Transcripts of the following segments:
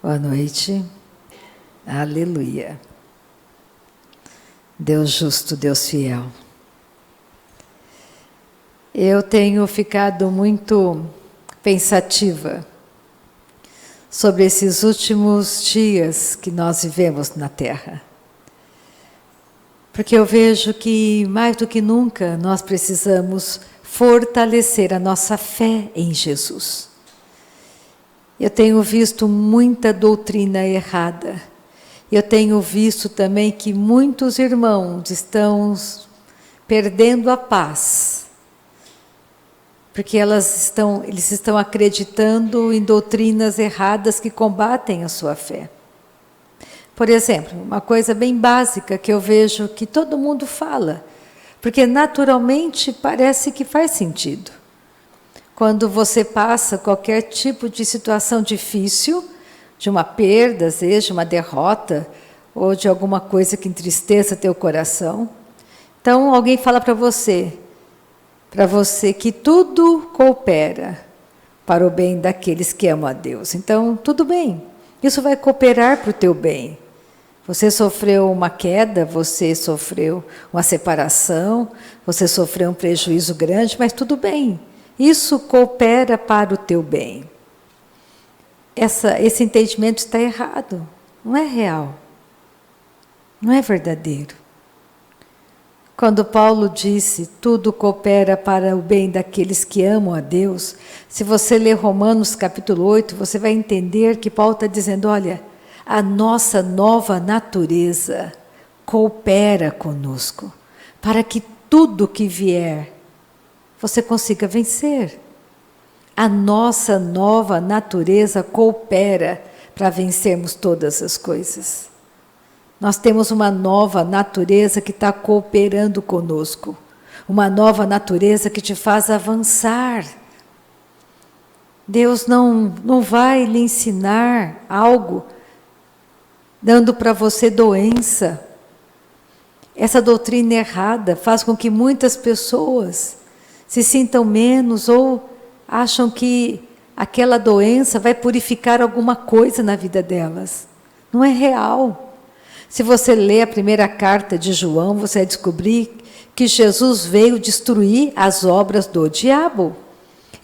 Boa noite. Aleluia. Deus justo, Deus fiel. Eu tenho ficado muito pensativa sobre esses últimos dias que nós vivemos na Terra. Porque eu vejo que, mais do que nunca, nós precisamos fortalecer a nossa fé em Jesus. Eu tenho visto muita doutrina errada. Eu tenho visto também que muitos irmãos estão perdendo a paz. Porque eles estão acreditando em doutrinas erradas que combatem a sua fé. Por exemplo, uma coisa bem básica que eu vejo que todo mundo fala, porque naturalmente parece que faz sentido. Quando você passa qualquer tipo de situação difícil, de uma perda, seja uma derrota, ou de alguma coisa que entristeça teu coração, então alguém fala para você que tudo coopera para o bem daqueles que amam a Deus. Então, tudo bem, isso vai cooperar para o teu bem. Você sofreu uma queda, você sofreu uma separação, você sofreu um prejuízo grande, mas tudo bem. Isso coopera para o teu bem. Esse entendimento está errado, não é real, não é verdadeiro. Quando Paulo disse, tudo coopera para o bem daqueles que amam a Deus, se você ler Romanos capítulo 8, você vai entender que Paulo está dizendo, olha, a nossa nova natureza coopera conosco, para que tudo que vier, você consiga vencer. A nossa nova natureza coopera para vencermos todas as coisas. Nós temos uma nova natureza que está cooperando conosco. Uma nova natureza que te faz avançar. Deus não vai lhe ensinar algo dando para você doença. Essa doutrina errada faz com que muitas pessoas se sintam menos ou acham que aquela doença vai purificar alguma coisa na vida delas. Não é real. Se você ler a primeira carta de João, você vai descobrir que Jesus veio destruir as obras do diabo.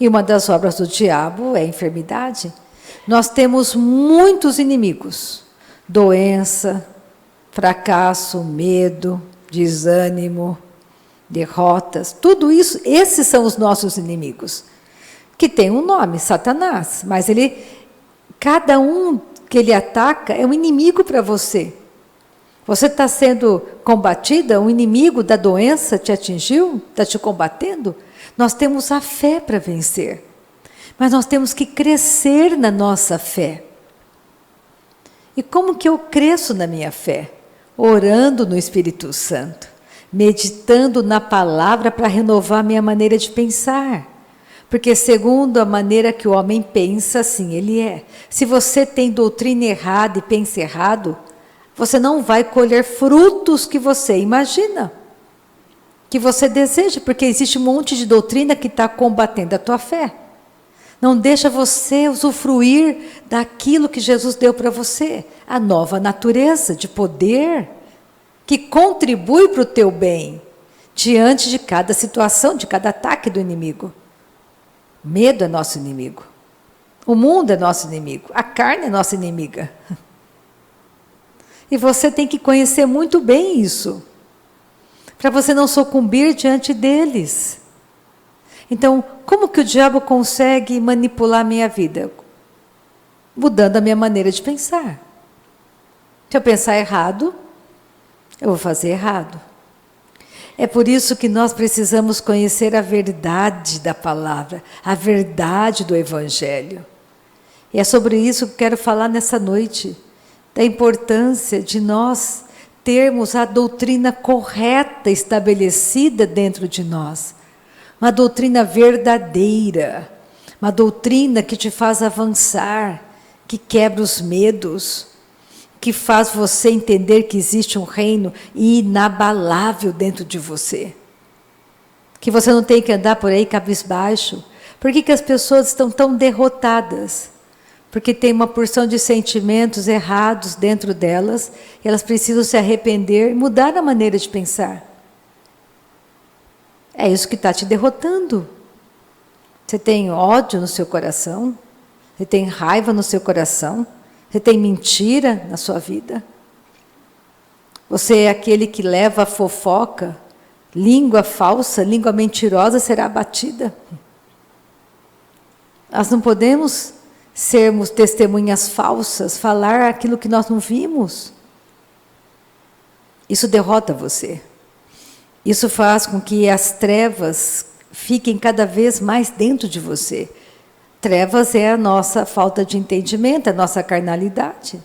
E uma das obras do diabo é a enfermidade. Nós temos muitos inimigos. Doença, fracasso, medo, desânimo, derrotas. Tudo isso, esses são os nossos inimigos. Que tem um nome, Satanás. Mas cada um que ele ataca é um inimigo para você. Você está sendo combatida, um inimigo da doença te atingiu, está te combatendo. Nós temos a fé para vencer. Mas nós temos que crescer na nossa fé. E como que eu cresço na minha fé? Orando no Espírito Santo. Meditando na palavra para renovar a minha maneira de pensar. Porque segundo a maneira que o homem pensa, assim ele é. Se você tem doutrina errada e pensa errado, você não vai colher frutos que você imagina, que você deseja, porque existe um monte de doutrina que está combatendo a tua fé. Não deixa você usufruir daquilo que Jesus deu para você, a nova natureza de poder, que contribui para o teu bem, diante de cada situação, de cada ataque do inimigo. Medo é nosso inimigo. O mundo é nosso inimigo. A carne é nossa inimiga. E você tem que conhecer muito bem isso, para você não sucumbir diante deles. Então, como que o diabo consegue manipular a minha vida? Mudando a minha maneira de pensar. Se eu pensar errado, eu vou fazer errado. É por isso que nós precisamos conhecer a verdade da palavra, a verdade do Evangelho. E é sobre isso que eu quero falar nessa noite, da importância de nós termos a doutrina correta estabelecida dentro de nós. Uma doutrina verdadeira, uma doutrina que te faz avançar, que quebra os medos, que faz você entender que existe um reino inabalável dentro de você. Que você não tem que andar por aí cabisbaixo. Por que as pessoas estão tão derrotadas? porque tem uma porção de sentimentos errados dentro delas, e elas precisam se arrepender e mudar a maneira de pensar. É isso que está te derrotando. Você tem ódio no seu coração, você tem raiva no seu coração, você tem mentira na sua vida. Você é aquele que leva a fofoca, língua falsa, língua mentirosa será abatida. Nós não podemos sermos testemunhas falsas, falar aquilo que nós não vimos. Isso derrota você. Isso faz com que as trevas fiquem cada vez mais dentro de você. Trevas é a nossa falta de entendimento, a nossa carnalidade.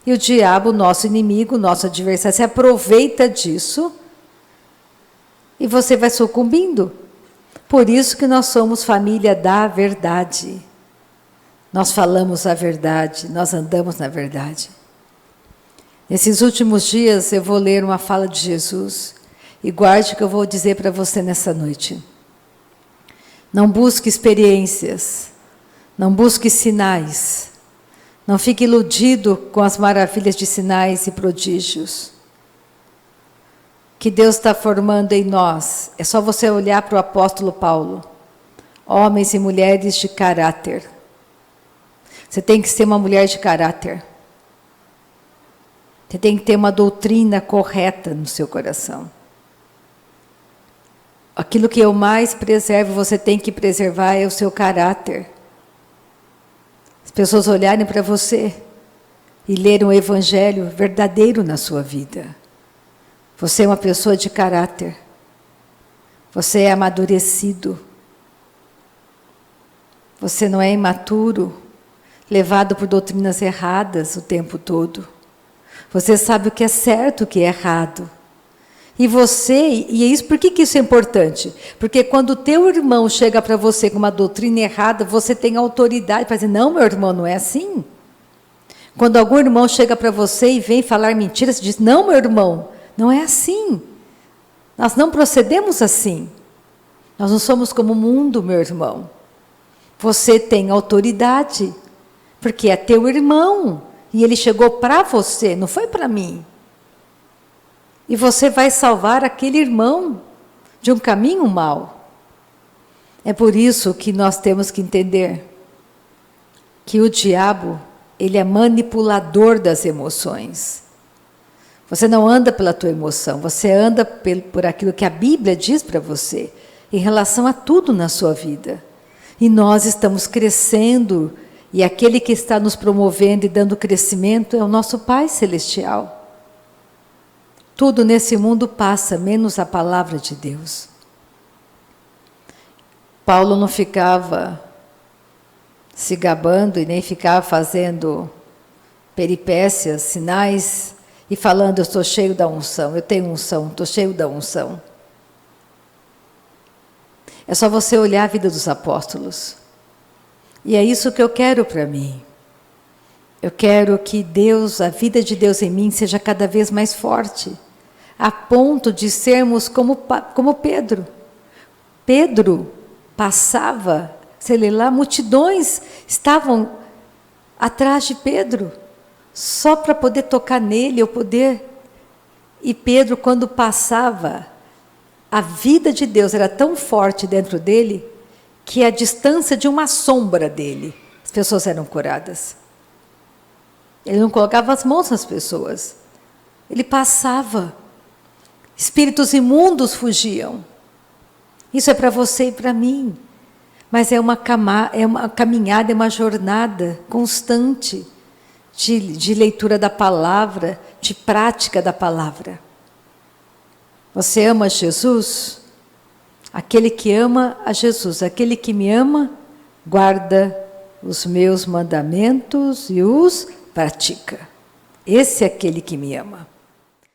E o diabo, nosso inimigo, nosso adversário, se aproveita disso e você vai sucumbindo. Por isso que nós somos família da verdade. Nós falamos a verdade, nós andamos na verdade. Nesses últimos dias eu vou ler uma fala de Jesus e guarde o que eu vou dizer para você nessa noite. Não busque experiências, não busque sinais, não fique iludido com as maravilhas de sinais e prodígios que Deus está formando em nós. É só você olhar para o apóstolo Paulo. Homens e mulheres de caráter. Você tem que ser uma mulher de caráter. Você tem que ter uma doutrina correta no seu coração. Aquilo que eu mais preservo, você tem que preservar é o seu caráter. As pessoas olharem para você e lerem um evangelho verdadeiro na sua vida. Você é uma pessoa de caráter. Você é amadurecido. Você não é imaturo, levado por doutrinas erradas o tempo todo. Você sabe o que é certo e o que é errado. E é isso, por que isso é importante? Porque quando o teu irmão chega para você com uma doutrina errada, você tem autoridade para dizer, não, meu irmão, não é assim. Quando algum irmão chega para você e vem falar mentira, você diz, não, meu irmão, não é assim. Nós não procedemos assim. Nós não somos como o mundo, meu irmão. Você tem autoridade, porque é teu irmão, e ele chegou para você, não foi para mim. E você vai salvar aquele irmão de um caminho mau. É por isso que nós temos que entender que o diabo, ele é manipulador das emoções. Você não anda pela tua emoção, você anda por aquilo que a Bíblia diz para você, em relação a tudo na sua vida. E nós estamos crescendo, e aquele que está nos promovendo e dando crescimento é o nosso Pai Celestial. Tudo nesse mundo passa, menos a palavra de Deus. Paulo não ficava se gabando e nem ficava fazendo peripécias, sinais, e falando, eu estou cheio da unção, eu tenho unção, estou cheio da unção. É só você olhar a vida dos apóstolos. E é isso que eu quero para mim. Eu quero que Deus, a vida de Deus em mim, seja cada vez mais forte, a ponto de sermos como Pedro. Pedro passava, sei lá, multidões estavam atrás de Pedro, só para poder tocar nele, ou poder. E Pedro, quando passava, a vida de Deus era tão forte dentro dele, que a distância de uma sombra dele, as pessoas eram curadas. Ele não colocava as mãos nas pessoas, ele passava. Espíritos imundos fugiam. Isso é para você e para mim. Mas é uma caminhada, é uma jornada constante de leitura da palavra, de prática da palavra. Você ama Jesus? Aquele que ama a Jesus, aquele que me ama, guarda os meus mandamentos e os pratica. Esse é aquele que me ama.